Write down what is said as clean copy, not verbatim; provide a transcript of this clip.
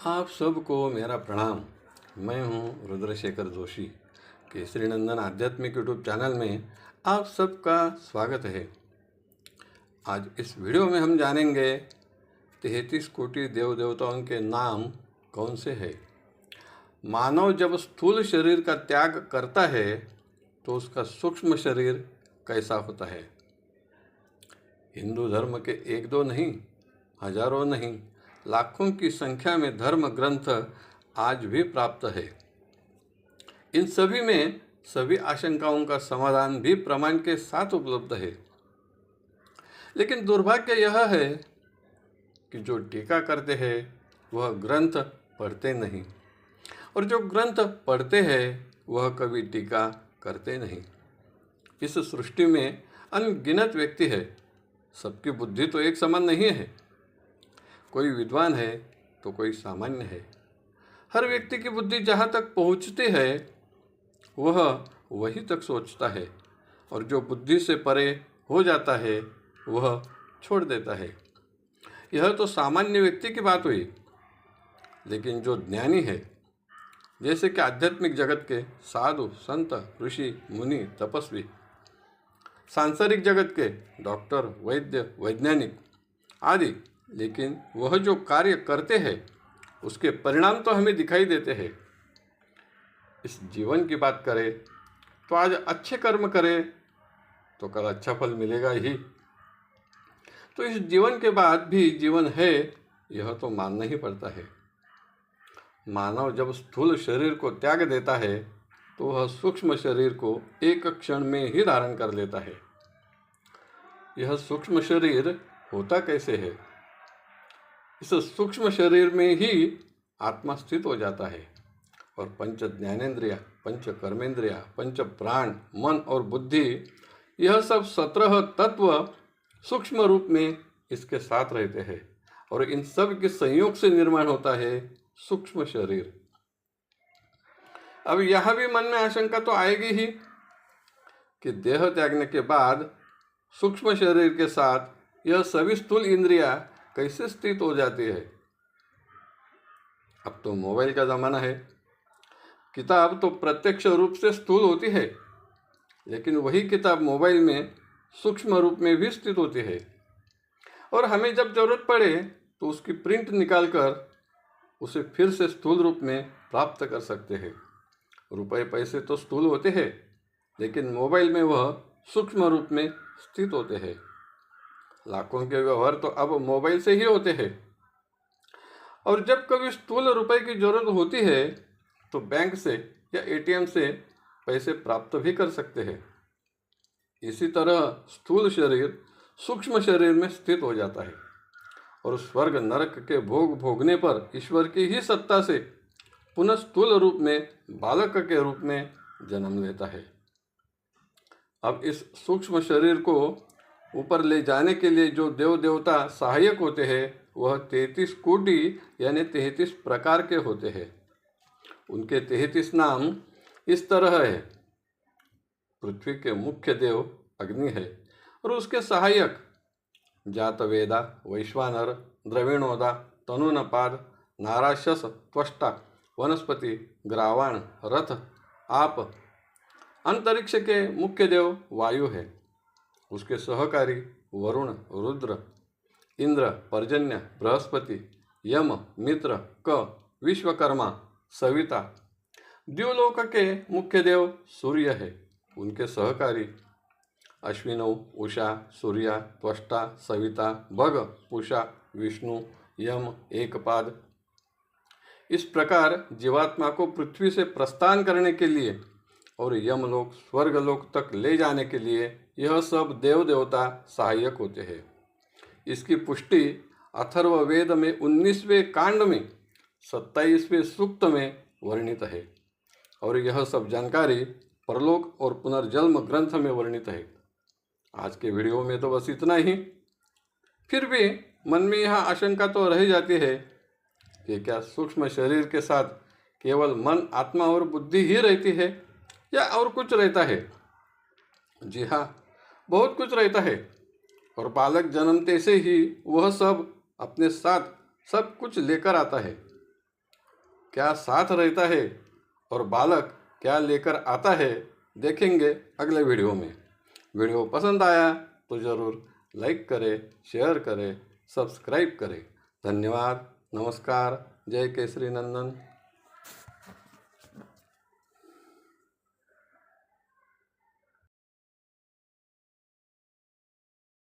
आप सबको मेरा प्रणाम। मैं हूं रुद्रशेखर जोशी। केसरी नंदन आध्यात्मिक यूट्यूब चैनल में आप सबका स्वागत है। आज इस वीडियो में हम जानेंगे 33 कोटि देव देवताओं के नाम कौन से हैं। मानव जब स्थूल शरीर का त्याग करता है तो उसका सूक्ष्म शरीर कैसा होता है। हिंदू धर्म के एक दो नहीं, हजारों नहीं, लाखों की संख्या में धर्म ग्रंथ आज भी प्राप्त है। इन सभी में सभी आशंकाओं का समाधान भी प्रमाण के साथ उपलब्ध है। लेकिन दुर्भाग्य यह है कि जो टीका करते हैं वह ग्रंथ पढ़ते नहीं, और जो ग्रंथ पढ़ते हैं वह कभी टीका करते नहीं। इस सृष्टि में अनगिनत व्यक्ति है, सबकी बुद्धि तो एक समान नहीं है। कोई विद्वान है तो कोई सामान्य है। हर व्यक्ति की बुद्धि जहाँ तक पहुँचती है वह वहीं तक सोचता है, और जो बुद्धि से परे हो जाता है वह छोड़ देता है। यह तो सामान्य व्यक्ति की बात हुई। लेकिन जो ज्ञानी है, जैसे कि आध्यात्मिक जगत के साधु संत ऋषि मुनि तपस्वी, सांसारिक जगत के डॉक्टर वैद्य वैज्ञानिक आदि, लेकिन वह जो कार्य करते हैं उसके परिणाम तो हमें दिखाई देते हैं। इस जीवन की बात करें तो आज अच्छे कर्म करें तो कल अच्छा फल मिलेगा ही। तो इस जीवन के बाद भी जीवन है, यह तो मानना ही पड़ता है। मानव जब स्थूल शरीर को त्याग देता है तो वह सूक्ष्म शरीर को एक क्षण में ही धारण कर लेता है। यह सूक्ष्म शरीर होता कैसे है? इस सूक्ष्म शरीर में ही आत्मा स्थित हो जाता है, और पंच ज्ञानेंद्रिया, पंच कर्मेंद्रिया, पंच प्राण, मन और बुद्धि, यह सब 17 तत्व सूक्ष्म रूप में इसके साथ रहते हैं, और इन सब के संयोग से निर्माण होता है सूक्ष्म शरीर। अब यह भी मन में आशंका तो आएगी ही कि देह त्यागने के बाद सूक्ष्म शरीर के साथ यह सभी स्थूल इंद्रियां कैसे स्थित हो जाती है। अब तो मोबाइल का ज़माना है। किताब तो प्रत्यक्ष रूप से स्थूल होती है, लेकिन वही किताब मोबाइल में सूक्ष्म रूप में भी स्थित होती है, और हमें जब जरूरत पड़े तो उसकी प्रिंट निकालकर उसे फिर से स्थूल रूप में प्राप्त कर सकते हैं। रुपए पैसे तो स्थूल होते हैं, लेकिन मोबाइल में वह सूक्ष्म रूप में स्थित होते हैं। लाखों के व्यवहार तो अब मोबाइल से ही होते हैं, और जब कभी स्थूल रुपए की जरूरत होती है तो बैंक से या एटीएम से पैसे प्राप्त भी कर सकते हैं। इसी तरह स्थूल शरीर सूक्ष्म शरीर में स्थित हो जाता है, और स्वर्ग नरक के भोग भोगने पर ईश्वर की ही सत्ता से पुनः स्थूल रूप में बालक के रूप में जन्म लेता है। अब इस सूक्ष्म शरीर को ऊपर ले जाने के लिए जो देव देवता सहायक होते हैं वह 33 कोटि यानी 33 प्रकार के होते हैं। उनके 33 नाम इस तरह है। पृथ्वी के मुख्य देव अग्नि है, और उसके सहायक जातवेदा, वैश्वानर, द्रविणोदा, तनुनपाद, नाराशस, त्वष्टा, वनस्पति, ग्रावाण, रथ, आप। अंतरिक्ष के मुख्य देव वायु है, उसके सहकारी वरुण, रुद्र, इंद्र, पर्जन्य, बृहस्पति, यम, मित्र, क, विश्वकर्मा, सविता। द्युलोक के मुख्य देव सूर्य है, उनके सहकारी अश्विनौ, उषा, सूर्या, त्वष्टा, सविता, भग, पूषा, विष्णु, यम, एकपाद। इस प्रकार जीवात्मा को पृथ्वी से प्रस्थान करने के लिए और यमलोक स्वर्गलोक तक ले जाने के लिए यह सब देव देवता सहायक होते हैं। इसकी पुष्टि अथर्ववेद में 19वें कांड में 27वें सूक्त में वर्णित है, और यह सब जानकारी परलोक और पुनर्जन्म ग्रंथ में वर्णित है। आज के वीडियो में तो बस इतना ही। फिर भी मन में यह आशंका तो रह जाती है कि क्या सूक्ष्म शरीर के साथ केवल मन, आत्मा और बुद्धि ही रहती है, या और कुछ रहता है? जी हाँ, बहुत कुछ रहता है, और बालक जन्मते से ही वह सब अपने साथ सब कुछ लेकर आता है। क्या साथ रहता है और बालक क्या लेकर आता है, देखेंगे अगले वीडियो में। वीडियो पसंद आया तो ज़रूर लाइक करें, शेयर करें, सब्सक्राइब करें। धन्यवाद। नमस्कार। जय केसरी नंदन।